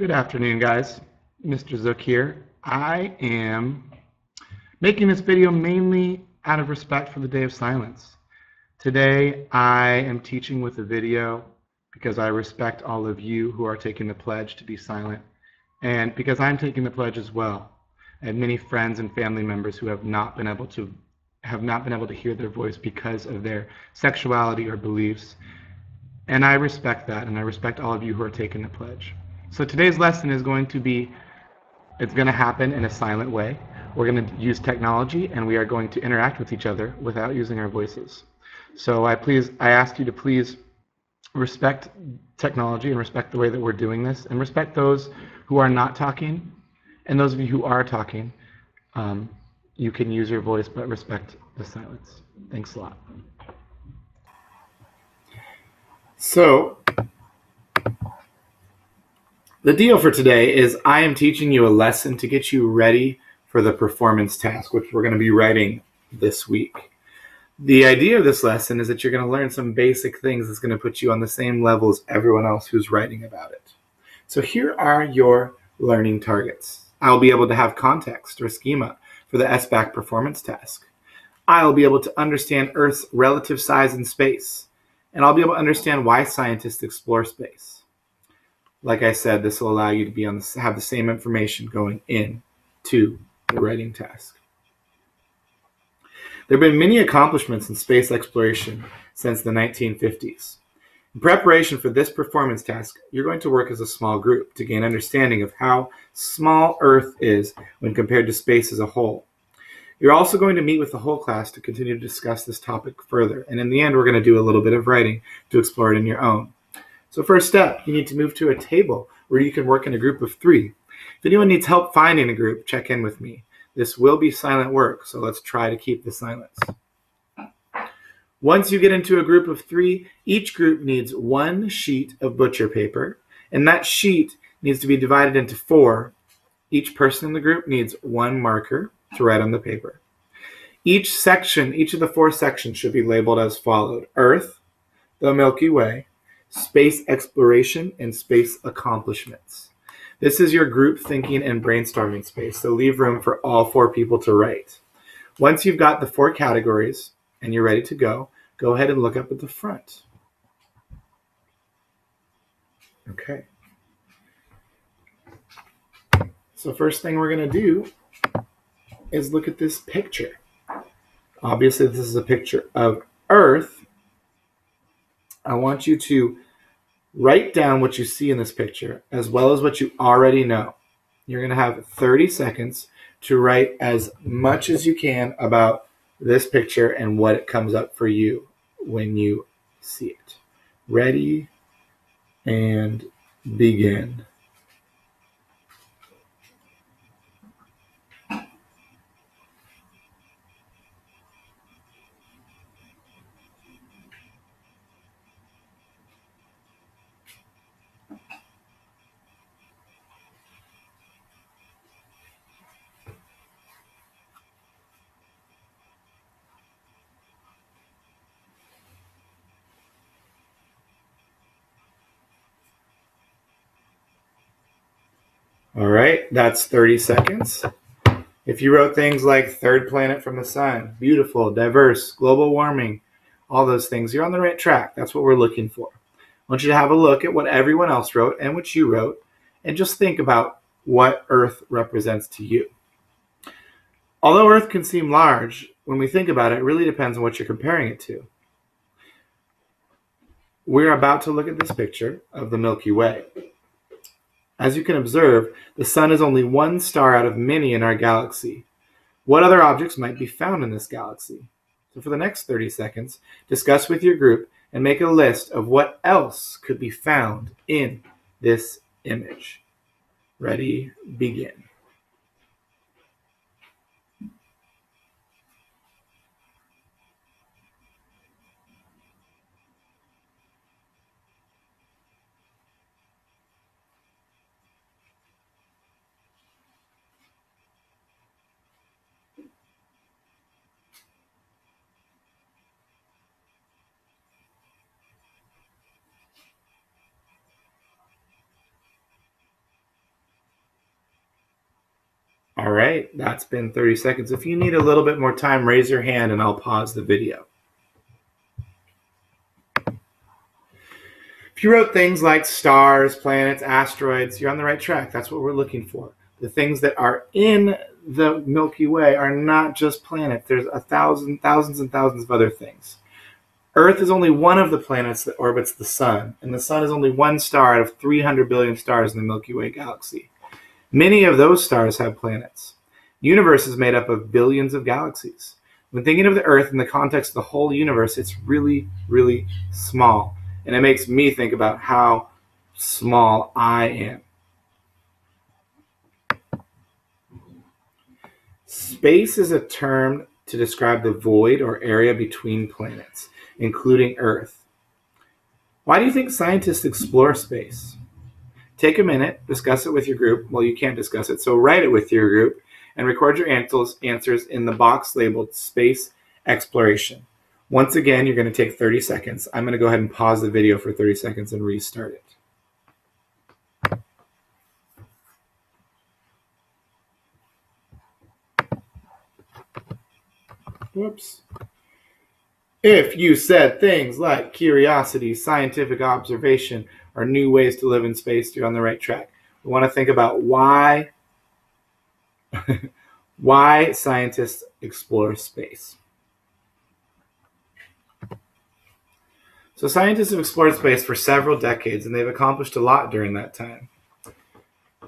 Good afternoon, guys. Mr. Zook here. I am making this video mainly out of respect for the Day of Silence. Today, I am teaching with a video because I respect all of you who are taking the pledge to be silent, and because I'm taking the pledge as well. I have many friends and family members who have not been able to hear their voice because of their sexuality or beliefs. And I respect that, and I respect all of you who are taking the pledge. So today's lesson is going to happen in a silent way. We're going to use technology, and we are going to interact with each other without using our voices. So I ask you to please respect technology and respect the way that we're doing this, and respect those who are not talking, and those of you who are talking, you can use your voice, but respect the silence. Thanks a lot. So, the deal for today is I am teaching you a lesson to get you ready for the performance task, which we're going to be writing this week. The idea of this lesson is that you're going to learn some basic things that's going to put you on the same level as everyone else who's writing about it. So here are your learning targets. I'll be able to have context or schema for the SBAC performance task. I'll be able to understand Earth's relative size in space, and I'll be able to understand why scientists explore space. Like I said, this will allow you to have the same information going into the writing task. There have been many accomplishments in space exploration since the 1950s. In preparation for this performance task, you're going to work as a small group to gain understanding of how small Earth is when compared to space as a whole. You're also going to meet with the whole class to continue to discuss this topic further. And in the end, we're going to do a little bit of writing to explore it in your own. So first step, you need to move to a table where you can work in a group of 3. If anyone needs help finding a group, check in with me. This will be silent work, so let's try to keep the silence. Once you get into a group of 3, each group needs 1 sheet of butcher paper, and that sheet needs to be divided into 4. Each person in the group needs 1 marker to write on the paper. Each of the 4 sections should be labeled as followed: Earth, the Milky Way, space exploration, and space accomplishments. This is your group thinking and brainstorming space, so leave room for all 4 people to write. Once you've got the 4 categories and you're ready to go ahead and look up at the front. Okay. So first thing we're going to do is look at this picture. Obviously, this is a picture of Earth. I want you to write down what you see in this picture as well as what you already know. You're going to have 30 seconds to write as much as you can about this picture and what it comes up for you when you see it. Ready and begin. All right, that's 30 seconds. If you wrote things like third planet from the sun, beautiful, diverse, global warming, all those things, you're on the right track. That's what we're looking for. I want you to have a look at what everyone else wrote and what you wrote, and just think about what Earth represents to you. Although Earth can seem large, when we think about it, it really depends on what you're comparing it to. We're about to look at this picture of the Milky Way. As you can observe, the sun is only one star out of many in our galaxy. What other objects might be found in this galaxy? So for the next 30 seconds, discuss with your group and make a list of what else could be found in this image. Ready, begin. All right, that's been 30 seconds. If you need a little bit more time, raise your hand and I'll pause the video. If you wrote things like stars, planets, asteroids, you're on the right track. That's what we're looking for. The things that are in the Milky Way are not just planets. There's thousands and thousands of other things. Earth is only one of the planets that orbits the sun, and the sun is only one star out of 300 billion stars in the Milky Way galaxy. Many of those stars have planets. The universe is made up of billions of galaxies. When thinking of the Earth in the context of the whole universe, it's really, really small. And it makes me think about how small I am. Space is a term to describe the void or area between planets, including Earth. Why do you think scientists explore space? Take a minute, discuss it with your group. Well, you can't discuss it, so write it with your group and record your answers in the box labeled Space Exploration. Once again, you're going to take 30 seconds. I'm going to go ahead and pause the video for 30 seconds and restart it. Whoops. If you said things like curiosity, scientific observation, or new ways to live in space, you're on the right track. We want to think about why scientists explore space. So scientists have explored space for several decades, and they've accomplished a lot during that time.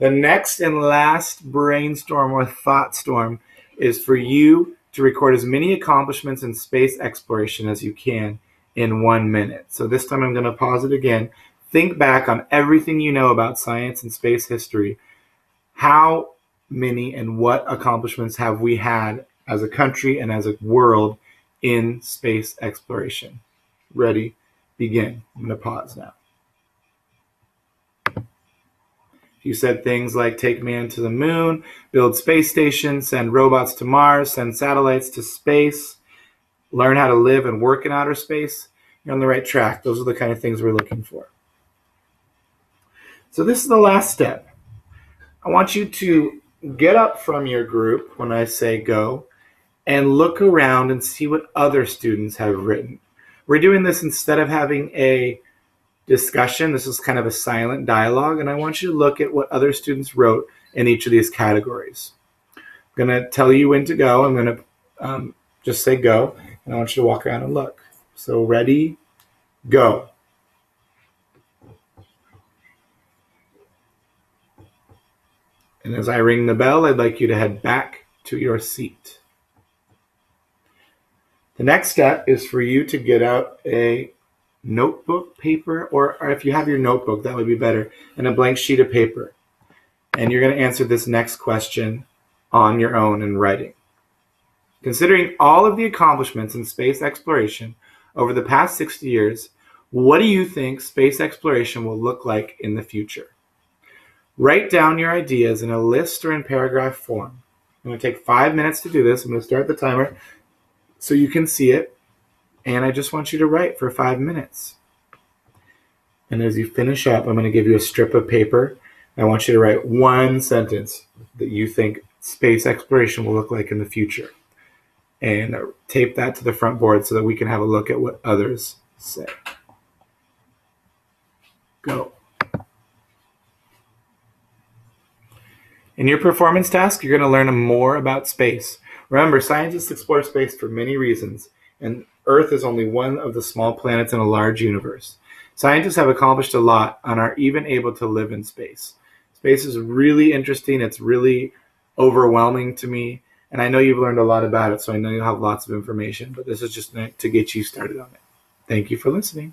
The next and last brainstorm or thought storm is for you to record as many accomplishments in space exploration as you can in 1 minute. So this time I'm going to pause it again. Think back on everything you know about science and space history. How many and what accomplishments have we had as a country and as a world in space exploration? Ready? Begin. I'm going to pause now. You said things like take man to the moon, build space stations, send robots to Mars, send satellites to space, learn how to live and work in outer space. You're on the right track. Those are the kind of things we're looking for. So this is the last step. I want you to get up from your group when I say go and look around and see what other students have written. We're doing this instead of having a discussion. This is kind of a silent dialogue, and I want you to look at what other students wrote in each of these categories. I'm going to tell you when to go. I'm going to just say go, and I want you to walk around and look. So ready, go. And as I ring the bell, I'd like you to head back to your seat. The next step is for you to get out a notebook, paper, or if you have your notebook, that would be better, and a blank sheet of paper. And you're going to answer this next question on your own in writing. Considering all of the accomplishments in space exploration over the past 60 years, what do you think space exploration will look like in the future? Write down your ideas in a list or in paragraph form. I'm going to take 5 minutes to do this. I'm going to start the timer so you can see it. And I just want you to write for 5 minutes. And as you finish up, I'm going to give you a strip of paper. I want you to write one sentence that you think space exploration will look like in the future. And tape that to the front board so that we can have a look at what others say. Go. In your performance task, you're going to learn more about space. Remember, scientists explore space for many reasons, and Earth is only one of the small planets in a large universe. Scientists have accomplished a lot and are even able to live in space. Space is really interesting. It's really overwhelming to me, and I know you've learned a lot about it, so I know you'll have lots of information, but this is just to get you started on it. Thank you for listening.